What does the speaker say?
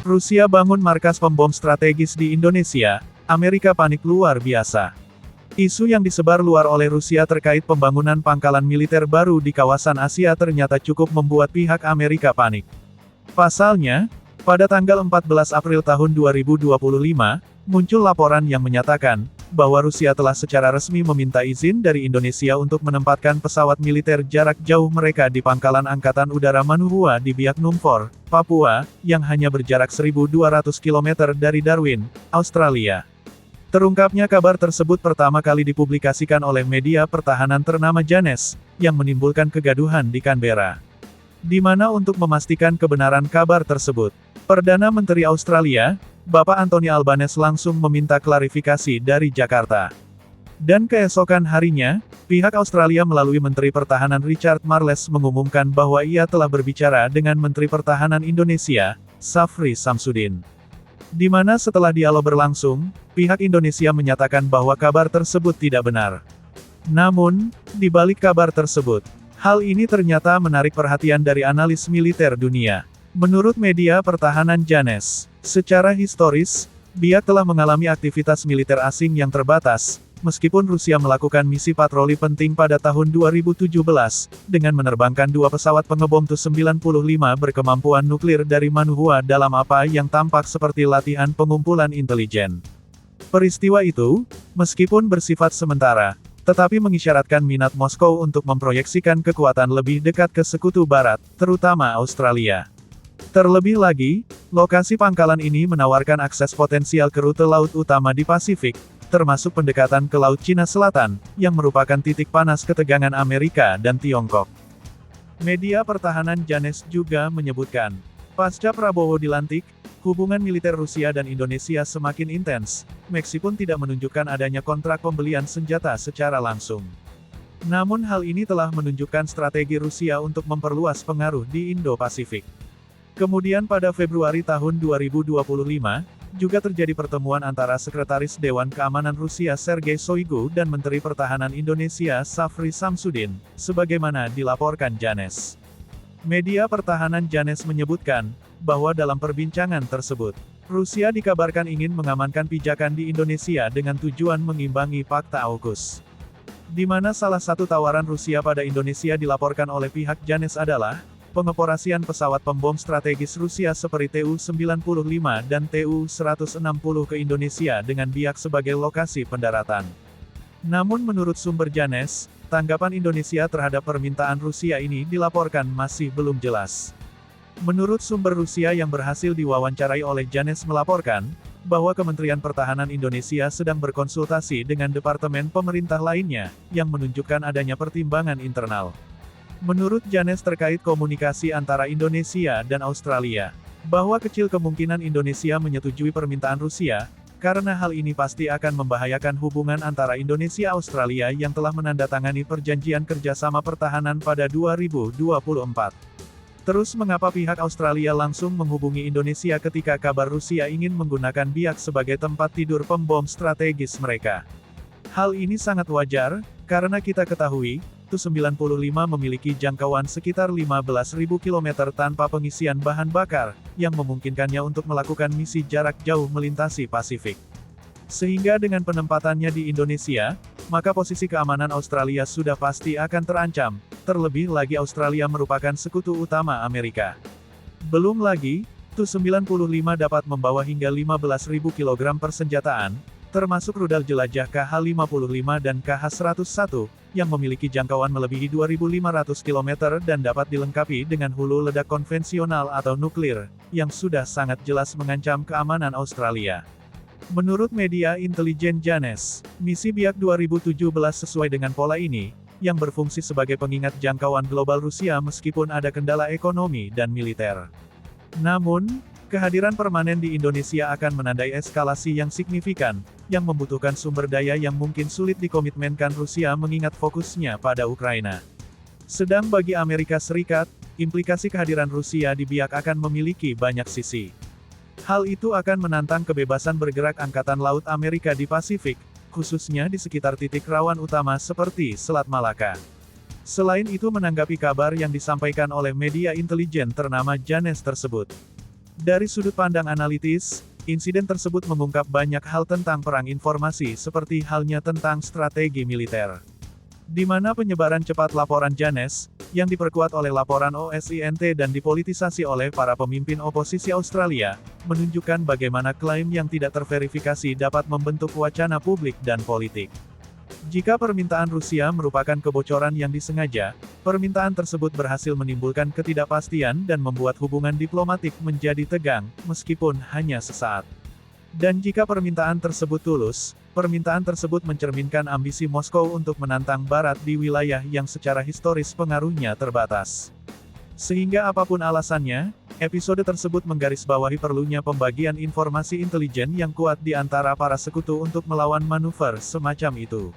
Rusia bangun markas pembom strategis di Indonesia, Amerika panik luar biasa. Isu yang disebar luar oleh Rusia terkait pembangunan pangkalan militer baru di kawasan Asia ternyata cukup membuat pihak Amerika panik. Pasalnya, pada tanggal 14 April tahun 2025, muncul laporan yang menyatakan bahwa Rusia telah secara resmi meminta izin dari Indonesia untuk menempatkan pesawat militer jarak jauh mereka di pangkalan Angkatan Udara Manuhua di Biak Numfor, Papua, yang hanya berjarak 1.200 km dari Darwin, Australia. Terungkapnya kabar tersebut pertama kali dipublikasikan oleh media pertahanan ternama Janes, yang menimbulkan kegaduhan di Canberra. Di mana untuk memastikan kebenaran kabar tersebut, Perdana Menteri Australia, Bapak Anthony Albanese langsung meminta klarifikasi dari Jakarta. Dan keesokan harinya, pihak Australia melalui Menteri Pertahanan Richard Marles mengumumkan bahwa ia telah berbicara dengan Menteri Pertahanan Indonesia, Safri Samsudin. Di mana setelah dialog berlangsung, pihak Indonesia menyatakan bahwa kabar tersebut tidak benar. Namun, di balik kabar tersebut, hal ini ternyata menarik perhatian dari analis militer dunia. Menurut media pertahanan Janes, secara historis, Biak telah mengalami aktivitas militer asing yang terbatas, meskipun Rusia melakukan misi patroli penting pada tahun 2017, dengan menerbangkan 2 pesawat pengebom Tu-95 berkemampuan nuklir dari Manuhua dalam apa yang tampak seperti latihan pengumpulan intelijen. Peristiwa itu, meskipun bersifat sementara, tetapi mengisyaratkan minat Moskow untuk memproyeksikan kekuatan lebih dekat ke sekutu barat, terutama Australia. Terlebih lagi, lokasi pangkalan ini menawarkan akses potensial ke rute laut utama di Pasifik, termasuk pendekatan ke Laut Cina Selatan, yang merupakan titik panas ketegangan Amerika dan Tiongkok. Media pertahanan Janes juga menyebutkan, pasca Prabowo dilantik, hubungan militer Rusia dan Indonesia semakin intens, meskipun tidak menunjukkan adanya kontrak pembelian senjata secara langsung. Namun hal ini telah menunjukkan strategi Rusia untuk memperluas pengaruh di Indo-Pasifik. Kemudian pada Februari tahun 2025, juga terjadi pertemuan antara Sekretaris Dewan Keamanan Rusia Sergei Shoigu dan Menteri Pertahanan Indonesia Safri Samsudin, sebagaimana dilaporkan Janes. Media pertahanan Janes menyebutkan, bahwa dalam perbincangan tersebut, Rusia dikabarkan ingin mengamankan pijakan di Indonesia dengan tujuan mengimbangi Fakta AUKUS. Di mana salah satu tawaran Rusia pada Indonesia dilaporkan oleh pihak Janes adalah, pengoperasian pesawat pembom strategis Rusia seperti Tu-95 dan Tu-160 ke Indonesia dengan Biak sebagai lokasi pendaratan. Namun menurut sumber Janes, tanggapan Indonesia terhadap permintaan Rusia ini dilaporkan masih belum jelas. Menurut sumber Rusia yang berhasil diwawancarai oleh Janes melaporkan, bahwa Kementerian Pertahanan Indonesia sedang berkonsultasi dengan departemen pemerintah lainnya, yang menunjukkan adanya pertimbangan internal. Menurut Janes terkait komunikasi antara Indonesia dan Australia, bahwa kecil kemungkinan Indonesia menyetujui permintaan Rusia, karena hal ini pasti akan membahayakan hubungan antara Indonesia-Australia yang telah menandatangani perjanjian kerjasama pertahanan pada 2024. Terus mengapa pihak Australia langsung menghubungi Indonesia ketika kabar Rusia ingin menggunakan Biak sebagai tempat tidur pembom strategis mereka? Hal ini sangat wajar, karena kita ketahui, Tu-95 memiliki jangkauan sekitar 15.000 km tanpa pengisian bahan bakar, yang memungkinkannya untuk melakukan misi jarak jauh melintasi Pasifik. Sehingga dengan penempatannya di Indonesia, maka posisi keamanan Australia sudah pasti akan terancam, terlebih lagi Australia merupakan sekutu utama Amerika. Belum lagi, Tu-95 dapat membawa hingga 15.000 kg persenjataan, termasuk rudal jelajah KH-55 dan KH-101, yang memiliki jangkauan melebihi 2.500 km dan dapat dilengkapi dengan hulu ledak konvensional atau nuklir, yang sudah sangat jelas mengancam keamanan Australia. Menurut media intelijen Janes, misi Biak 2017 sesuai dengan pola ini, yang berfungsi sebagai pengingat jangkauan global Rusia meskipun ada kendala ekonomi dan militer. Namun, kehadiran permanen di Indonesia akan menandai eskalasi yang signifikan, yang membutuhkan sumber daya yang mungkin sulit dikomitmenkan Rusia mengingat fokusnya pada Ukraina. Sedang bagi Amerika Serikat, implikasi kehadiran Rusia di Biak akan memiliki banyak sisi. Hal itu akan menantang kebebasan bergerak Angkatan Laut Amerika di Pasifik, khususnya di sekitar titik rawan utama seperti Selat Malaka. Selain itu menanggapi kabar yang disampaikan oleh media intelijen ternama Janes tersebut, Dari sudut pandang analitis, insiden tersebut mengungkap banyak hal tentang perang informasi seperti halnya tentang strategi militer. Di mana penyebaran cepat laporan Janes, yang diperkuat oleh laporan OSINT dan dipolitisasi oleh para pemimpin oposisi Australia, menunjukkan bagaimana klaim yang tidak terverifikasi dapat membentuk wacana publik dan politik. Jika permintaan Rusia merupakan kebocoran yang disengaja, permintaan tersebut berhasil menimbulkan ketidakpastian dan membuat hubungan diplomatik menjadi tegang, meskipun hanya sesaat. Dan jika permintaan tersebut tulus, permintaan tersebut mencerminkan ambisi Moskow untuk menantang Barat di wilayah yang secara historis pengaruhnya terbatas. Sehingga apapun alasannya, episode tersebut menggarisbawahi perlunya pembagian informasi intelijen yang kuat di antara para sekutu untuk melawan manuver semacam itu.